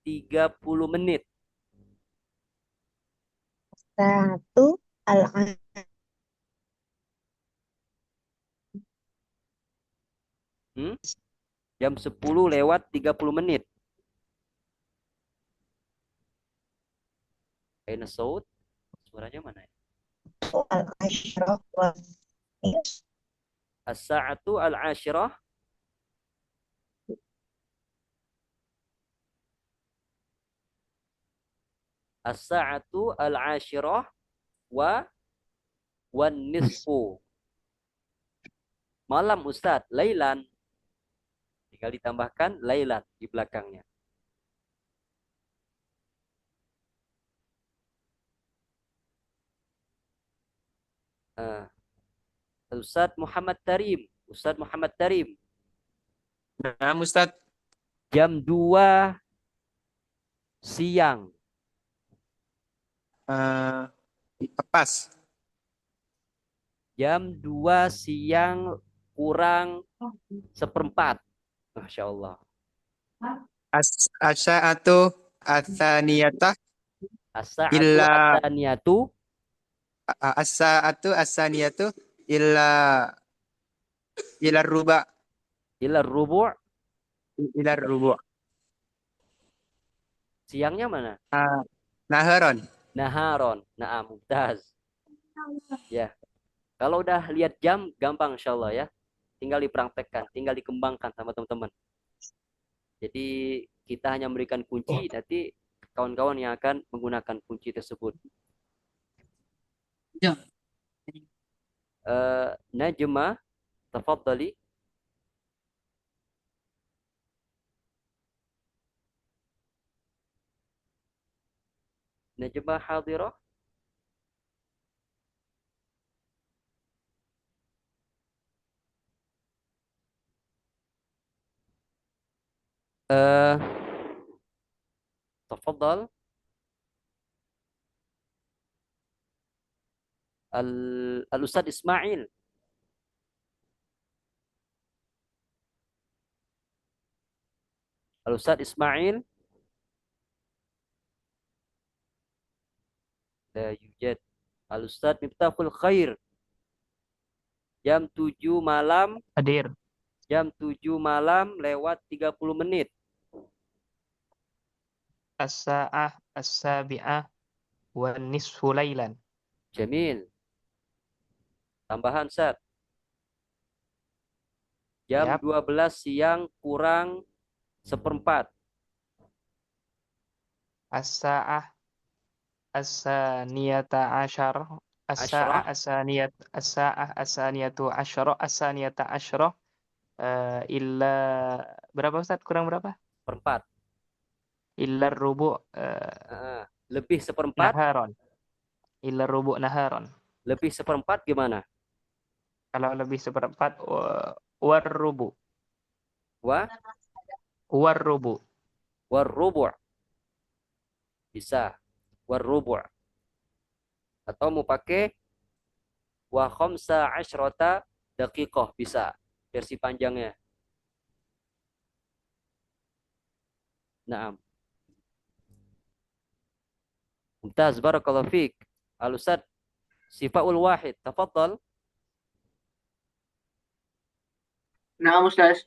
30 menit. Sa'atu al-asyirah. Jam 10 lewat 30 menit. Aina saut? Suaranya mana ya? Al-asyirah As-sa'atu al-asyirah. As-sa'atu al-asyirah wan nisfu. Malam Ustaz, lailan. Tinggal ditambahkan lailan di belakangnya. Ustaz Muhammad Tarim. Ustaz Muhammad Tarim. Nah, Ustaz. Jam 2 siang. Pas. Jam 2 siang kurang seperempat. Masya Allah. As-sa'atu as-saniyata illa as-saniyatu. As-sa'atu as-saniyatu illa ruba. Illa rubu'. Illa rubu'. Siangnya mana? Naharon. Naharon. Naam, mumtaz. Ya. Kalau udah lihat jam, gampang insya Allah ya. Tinggal dipraktekkan, tinggal dikembangkan sama teman-teman. Jadi kita hanya memberikan kunci, nanti kawan-kawan yang akan menggunakan kunci tersebut. Najma, tafadhali. Najma hadirah. تفضل. الأستاذ إسماعيل. الأستاذ إسماعيل. لا يوجد. الأستاذ Miftahul Khair. Jam 7 malam. Hadir. Jam 7 malam lewat 30 menit. As-sa'ah as-sabi'ah wa nisfu lailan. Jamil. Tambahan, Ustaz. Jam 12 siang kurang seperempat. As-sa'ah as-saniyata asyar. As-sa'ah as-saniyatu asyara. As-saniyata asyara. Illa berapa Ustaz? Kurang berapa? Seperempat. Illa rubu' lebih seperempat. naharon. Illa rubu' naharon. Lebih seperempat gimana? Kalau lebih seperempat warrubu. Warrubu. Warrubu'. Bisa. Warrubu'. Atau mau pakai wa khamsa asyrata daqiqah, bisa. Versi panjangnya. Naam. Mumtaz, barakallahu fiik. Al-Ustaz Sifaul Wahid, tafadhal. Nah, Ustaz.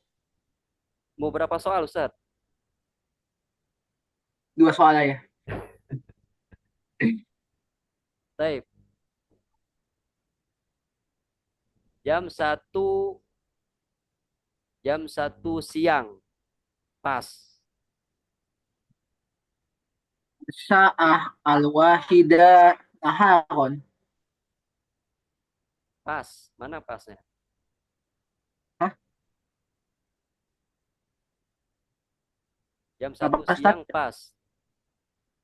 Mau berapa soal, Ustaz? 2 soal aja. Baik. Jam 1 siang. Pas. Sa'ah al-wahida naharon. Pas. Mana pasnya? Hah? Jam 1 siang pas.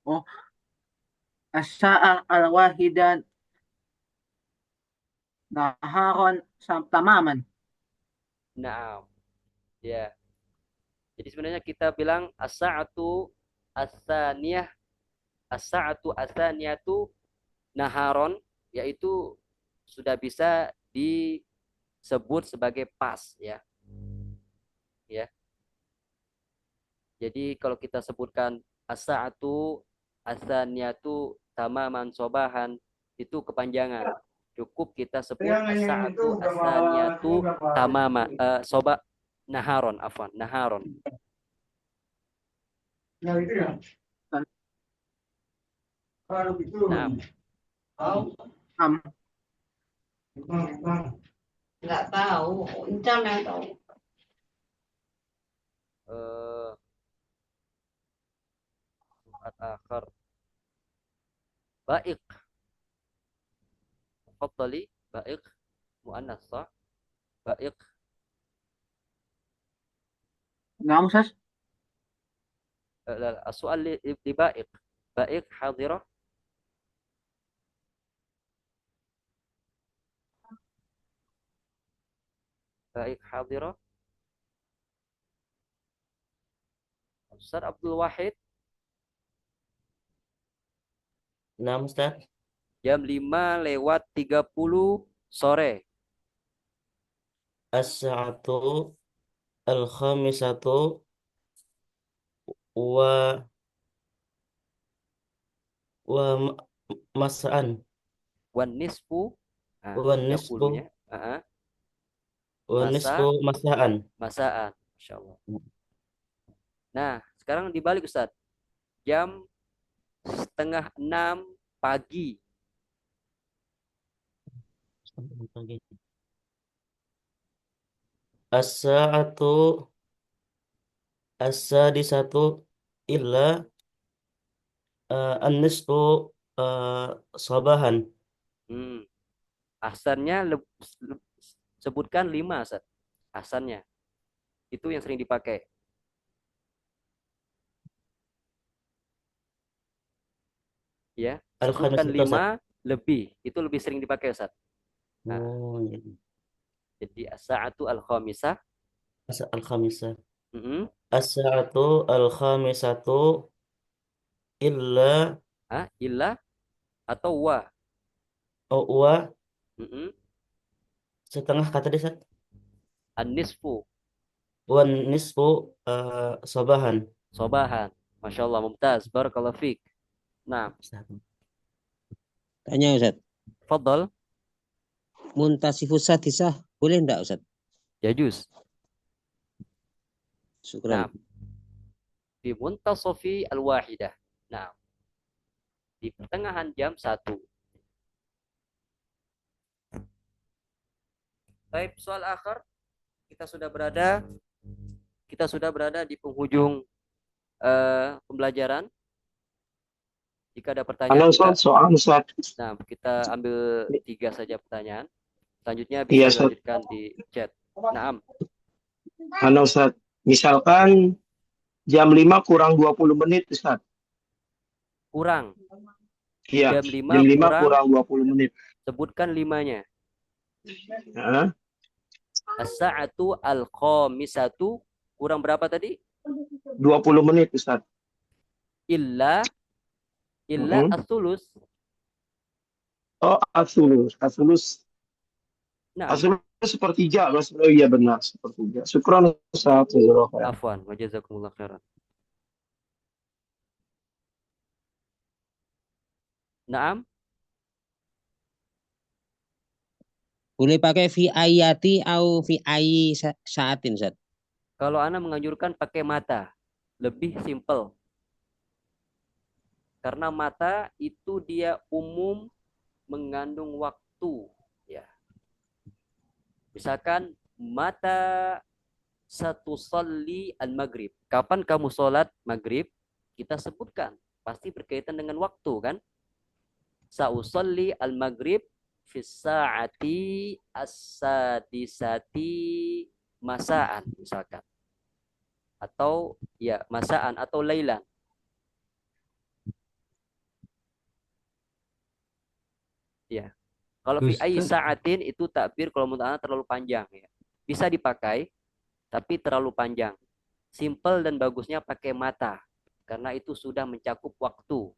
Oh. As-sa'ah al-wahida naharon tamaman. Naam. Ya. Jadi sebenarnya kita bilang as-sa'atu as-saniyah, as-sa'atu as-saniyatu naharon, yaitu sudah bisa disebut sebagai pas, ya. Ya. Jadi kalau kita sebutkan as-sa'atu as-saniyatu tamaman sobahan, itu kepanjangan. Cukup kita sebut as-sa'atu as-saniyatu tamaman naharon, afwan, naharon. Nah, itu ya. Kalau gitu. Nah. Nggak tahu, Incan yang tahu. Surat akhir. Baik. Tafadhali, baik. Muannas, sah? Baik. Naam, Ustaz. السؤال لبائق. بائق حاضرة. بائق حاضرة. Ustaz Abdul Wahid. Nah, Ustaz. Jam 5 lewat 30 sore. As-sa'atu al-khamisatu wa mas'an. Wan nisfu. Wan nisfu. Wan nisfu mas'an. Masa'an. Insyaallah. Nah, sekarang dibalik Ustaz. Jam 5:30 pagi. As-sa'atu as-sadisatu illa an-nisfu sabahan. Ahsannya sebutkan 5, Ustaz. Ahsannya. Itu yang sering dipakai. Ya, sebutkan Al-khamisatu, Ustaz. 5 lebih. Itu lebih sering dipakai, Ustaz. Nah, Oh, iya. jadi as-sa'atu al-khamisah. Al-khamisah. As-sa'atu al-khamisatu illa Illa atau wa? wa setengah kata deh, Ustaz. An-nisfu. Wan nisfu sobahan. Sobahan. Masya Allah, mumtaz. Barakallahu fiik. Nah. Tanya Ustaz. Fadal. Muntasifus sadisah boleh enggak Ustaz? Yajuz. Syukran. Nah. Di muntasofi al-wahidah. Nah. Di pertengahan jam 1. Baik, soal akhir. Kita sudah berada di penghujung pembelajaran. Jika ada pertanyaan, nah, kita ambil 3 saja pertanyaan. Selanjutnya bisa dilanjutkan di chat. Naam. Ustaz, misalkan jam 5 kurang 20 menit, Ustaz. Kurang. Iya, jam 5 kurang 20 menit. Sebutkan 5-nya. As-sa'atu al-khamisatu kurang berapa tadi? 20 menit, Ustaz. Illa as-sulus. Oh, as-sulus. Nah. As-sulus sepertiga, Mas. Oh iya benar, sepertiga. Syukran, Ustaz. Afwan, wa jazakumullah khairan. Naam. Boleh pakai fi ayati atau fi ayi saatin, Ustaz? Kalau ana menganjurkan pakai mata, lebih simple. Karena mata itu dia umum mengandung waktu, ya. Misalkan mata satusalli al-maghrib. Kapan kamu sholat maghrib? Kita sebutkan, pasti berkaitan dengan waktu, kan? Sa'usalli al-maghrib fi sa'ati as-sadisati masaan, misalkan. Atau ya masaan atau lailan. Ya. Kalau fi ai sa'atin itu takbir kalau menurut ana terlalu panjang, ya. Bisa dipakai tapi terlalu panjang. Simple dan bagusnya pakai mata karena itu sudah mencakup waktu.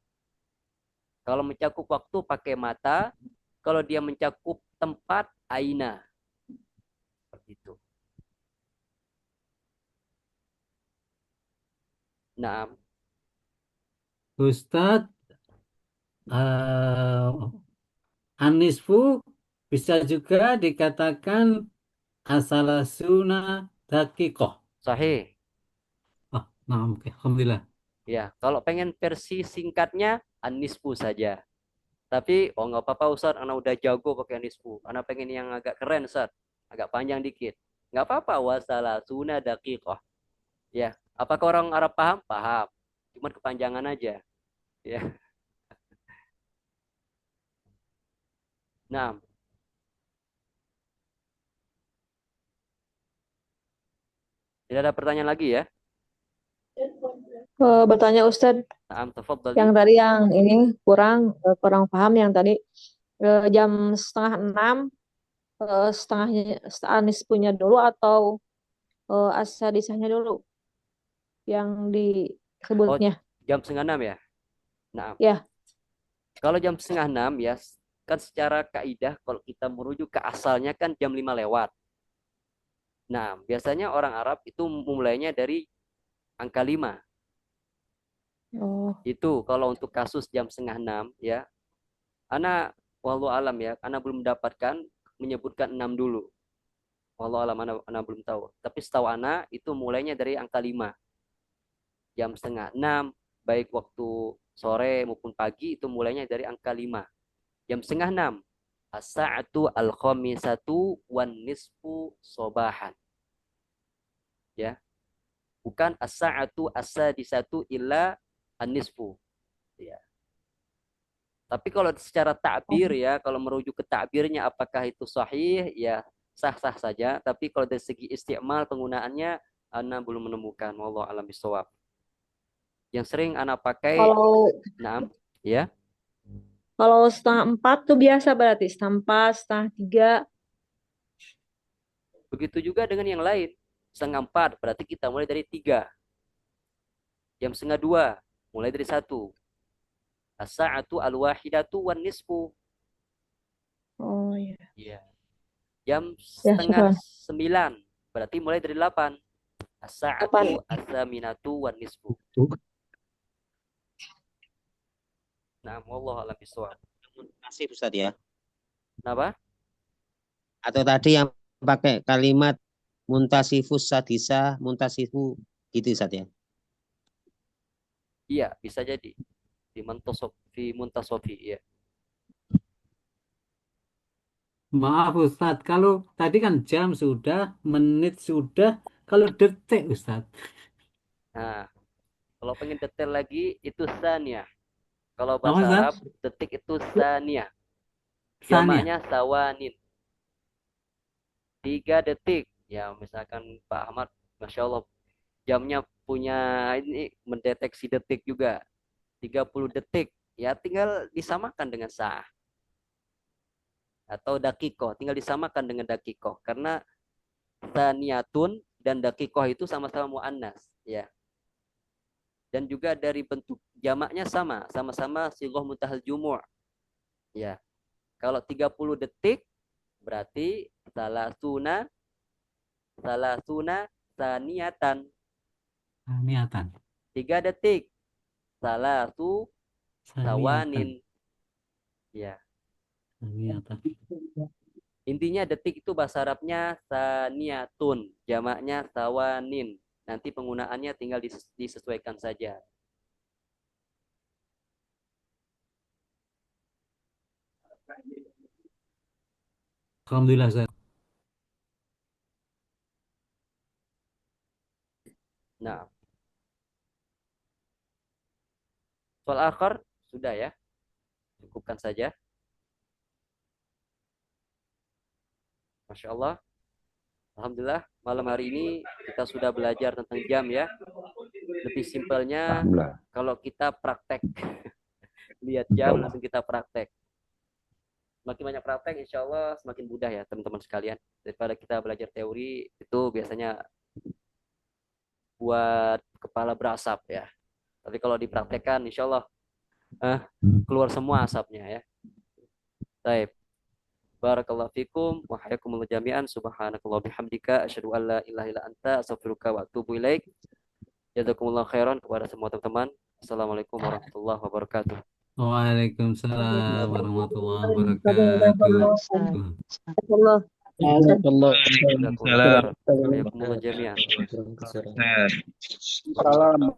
Kalau mencakup waktu pakai mata, kalau dia mencakup tempat aina. Seperti itu. Nah, Ustadz, anisfu bisa juga dikatakan asalasuna dakikoh. Sahih. Oh, nah, oke. Alhamdulillah. Ya, kalau pengen versi singkatnya anisfu saja. Tapi nggak apa-apa Ustaz, anak udah jago pakai anisfu. Anak pengen yang agak keren Ustaz, agak panjang dikit. Nggak apa-apa, wasalasuna daqiqah. Ya, apakah orang Arab paham? Paham. Cuman kepanjangan aja. Ya. Nah. Tidak ada pertanyaan lagi ya? Bertanya Ustadz, yang tadi yang ini kurang paham yang tadi jam 5:30 setengahnya anis punya dulu atau asadisahnya dulu yang disebutnya. Jam 5:30 ya? Nah. Ya. Kalau jam 5:30 ya, kan secara kaidah kalau kita merujuk ke asalnya kan jam 5 lewat. Nah, biasanya orang Arab itu mulainya dari angka 5. Oh. Itu kalau untuk kasus jam 5:30 ya. Ana wallahu alam ya, ana belum mendapatkan menyebutkan 6 dulu. Wallahu alam, ana belum tahu. Tapi setahu ana itu mulainya dari angka 5. Jam 5:30 baik waktu sore maupun pagi itu mulainya dari angka 5. Jam 5:30 as-sa'atu al-khamisatu wan nisfu sobahan. Ya. Bukan as-sa'atu as-sadisatu illa an-nisfu. Ya. Tapi kalau secara takbir ya, kalau merujuk ke takbirnya apakah itu sahih, ya sah-sah saja. Tapi kalau dari segi isti'mal penggunaannya, ana belum menemukan. Wallahu a'lam bishawab. Yang sering ana pakai, Kalau ya. kalau 3:30 tuh biasa berarti 3:30, 3:30. Begitu juga dengan yang lain. 3:30 berarti kita mulai dari 3. Jam 1:30 mulai dari 1. As-sa'atu al-wahidatu wan nisfu. Oh iya. Iya. Jam Ya, 8:30 berarti mulai dari 8. As-sa'atu as-saminatu wan nisfu. Nah, wallahu a'lam bishawab. Muntasif Ustaz ya. Kenapa? Atau tadi yang pakai kalimat muntasifus sadisa, muntasifu gitu Ustaz ya. Iya, bisa jadi. Fi muntasofi, ya. Maaf Ustadz, kalau tadi kan jam sudah, menit sudah, kalau detik Ustadz. Nah, kalau pengen detail lagi itu saniyah. Kalau Apa, bahasa Ustaz? Arab detik itu saniyah. Saniyah. Jamaknya sawanin. 3 detik. Ya, misalkan Pak Ahmad, Masya Allah, jamnya punya ini mendeteksi detik juga. 30 detik. Ya, tinggal disamakan dengan sah. Atau dakikoh, tinggal disamakan dengan dakikoh. Karena saniyatun dan dakikoh itu sama-sama mu'annas. Ya. Dan juga dari bentuk jamaknya sama-sama sighah muntahal jumu'. Ya. Kalau 30 detik berarti salasuna saniyatan. Niatan. 3 detik. Salasu sawanin. Ya. Niatan. Intinya detik itu bahasa Arabnya saniyatun, jamaknya sawanin. Nanti penggunaannya tinggal disesuaikan saja. Alhamdulillah Ustaz. Nah. Soal akhir sudah ya. Cukupkan saja. Masya Allah. Alhamdulillah malam hari ini kita sudah belajar tentang jam ya. Lebih simpelnya kalau kita praktek. Lihat jam langsung kita praktek. Semakin banyak praktek insya Allah semakin mudah ya teman-teman sekalian. Daripada kita belajar teori itu biasanya buat kepala berasap ya. Tapi kalau dipraktekkan insya Allah keluar semua asapnya ya. Baik. Barakallahu fikum wa hayakumullah jami'an subhanakallah bihamdika asyhadu an la ilaha illa anta astaghfiruka wa atubu ilaik. Jazakumullah khairan kepada semua teman-teman. Assalamualaikum warahmatullahi wabarakatuh. Waalaikumsalam warahmatullahi wabarakatuh. Jazakumullah jami'an. Salam.